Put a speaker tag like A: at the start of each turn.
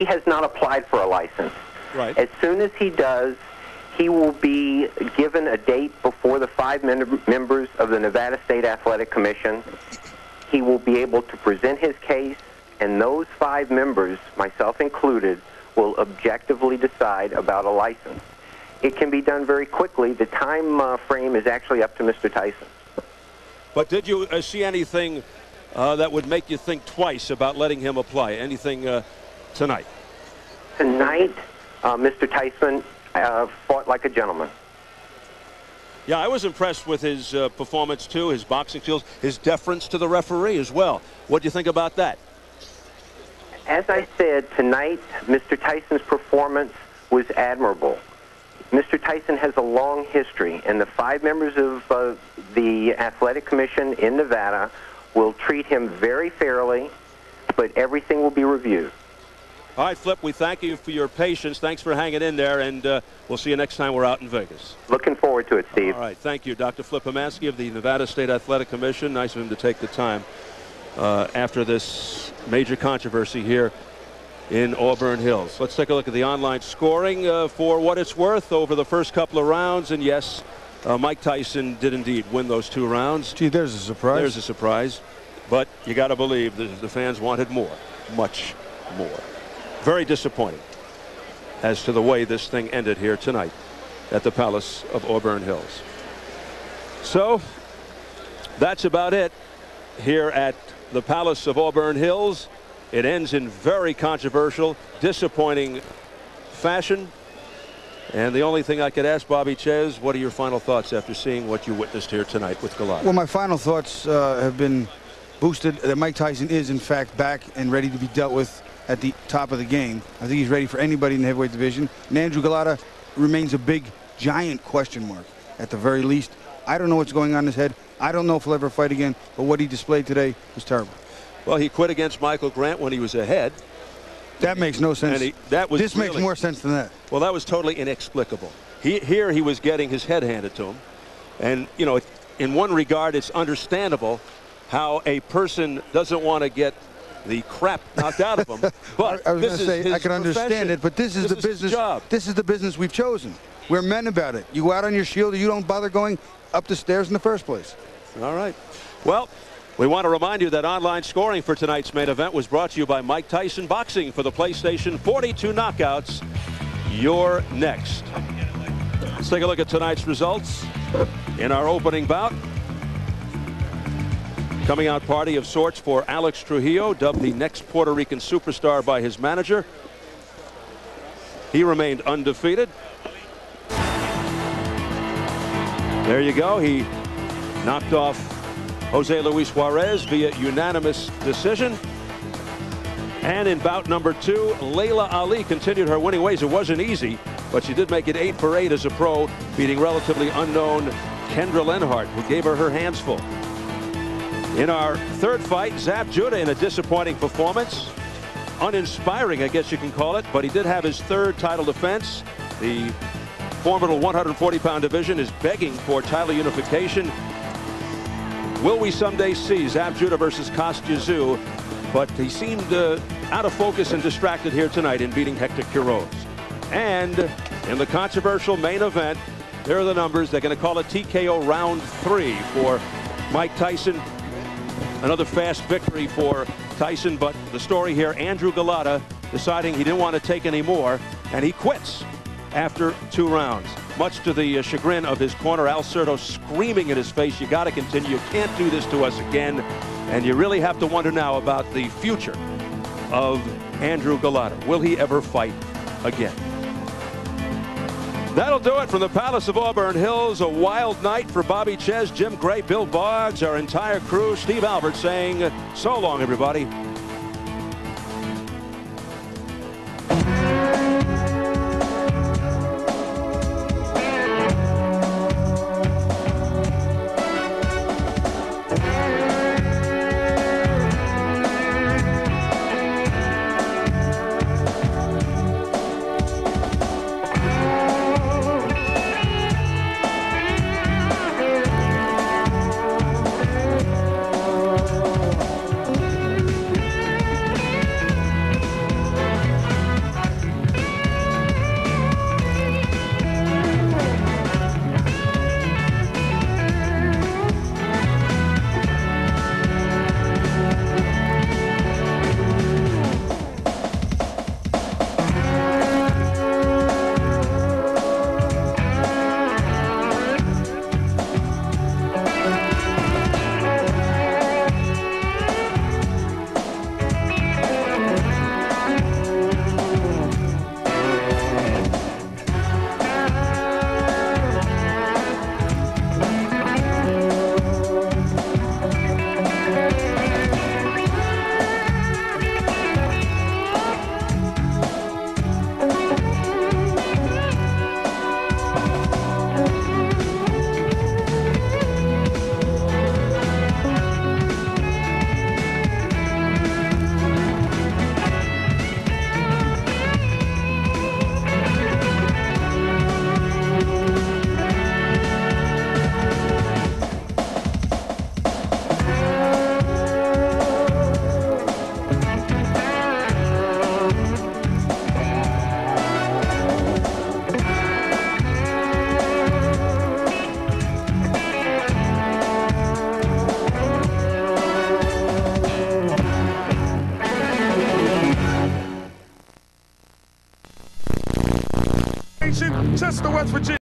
A: He has not applied for a license.
B: Right.
A: As soon as he does, he will be given a date before the 5 members of the Nevada State Athletic Commission. He will be able to present his case, and those 5 members, myself included, will objectively decide about a license. It can be done very quickly. The time frame is actually up to Mr. Tyson.
B: But did you see anything that would make you think twice about letting him apply? Anything tonight?
A: Tonight, Mr. Tyson fought like a gentleman.
B: Yeah, I was impressed with his performance, too, his boxing skills, his deference to the referee as well. What do you think about that?
A: As I said, tonight, Mr. Tyson's performance was admirable. Mr. Tyson has a long history, and the 5 members of the Athletic Commission in Nevada will treat him very fairly, but everything will be reviewed.
B: All right, Flip, we thank you for your patience. Thanks for hanging in there, and we'll see you next time we're out in Vegas.
A: Looking forward to it, Steve.
B: All right, thank you. Dr. Flip Hamansky of the Nevada State Athletic Commission. Nice of him to take the time after this major controversy here in Auburn Hills. Let's take a look at the online scoring for what it's worth over the first couple of rounds. And yes, Mike Tyson did indeed win those 2 rounds.
C: Gee, there's a surprise.
B: There's a surprise. But you got to believe the fans wanted more, much more. Very disappointing as to the way this thing ended here tonight at the Palace of Auburn Hills. So that's about it here at the Palace of Auburn Hills. It ends in very controversial, disappointing fashion. And the only thing I could ask Bobby Ches, what are your final thoughts after seeing what you witnessed here tonight with Golata?
C: Well, my final thoughts have been boosted that Mike Tyson is, in fact, back and ready to be dealt with at the top of the game. I think he's ready for anybody in the heavyweight division. And Andrew Golata remains a big, giant question mark at the very least. I don't know what's going on in his head. I don't know if he'll ever fight again, but what he displayed today was terrible.
B: Well, he quit against Michael Grant when he was ahead.
C: That makes no sense. This makes more sense than that.
B: Well, that was totally inexplicable. Here he was getting his head handed to him. And, you know, in one regard, it's understandable how a person doesn't want to get the crap knocked out of him. But
C: I was going to say, I can understand it, but this is the business.
B: Job.
C: This is the business we've chosen. We're men about it. You go out on your shield, or you don't bother going up the stairs in the first place.
B: All right. Well, we want to remind you that online scoring for tonight's main event was brought to you by Mike Tyson Boxing for the PlayStation 42 knockouts. You're next. Let's take a look at tonight's results in our opening bout. Coming out party of sorts for Alex Trujillo, dubbed the next Puerto Rican superstar by his manager. He remained undefeated. There you go. He knocked off Jose Luis Juarez via unanimous decision. And in bout number 2, Layla Ali continued her winning ways. It wasn't easy, but she did make it 8 for 8 as a pro, beating relatively unknown Kendra Lenhart, who gave her hands full. In our third fight, Zab Judah in a disappointing performance. Uninspiring, I guess you can call it, but he did have his 3rd title defense. The formidable 140-pound division is begging for title unification. Will we someday see Zab Judah versus Kostya Tszyu? But he seemed out of focus and distracted here tonight in beating Hector Quiroz. And in the controversial main event, there are the numbers. They're going to call it TKO round 3 for Mike Tyson. Another fast victory for Tyson, but the story here, Andrew Golata deciding he didn't want to take any more, and he quits after 2 rounds. Much to the chagrin of his corner, Al Certo screaming in his face, you got to continue, you can't do this to us again. And you really have to wonder now about the future of Andrew Golata. Will he ever fight again? That'll do it from the Palace of Auburn Hills. A wild night for Bobby Ches, Jim Gray, Bill Boggs, our entire crew. Steve Albert saying so long, everybody.
D: Nation, Chester, West Virginia.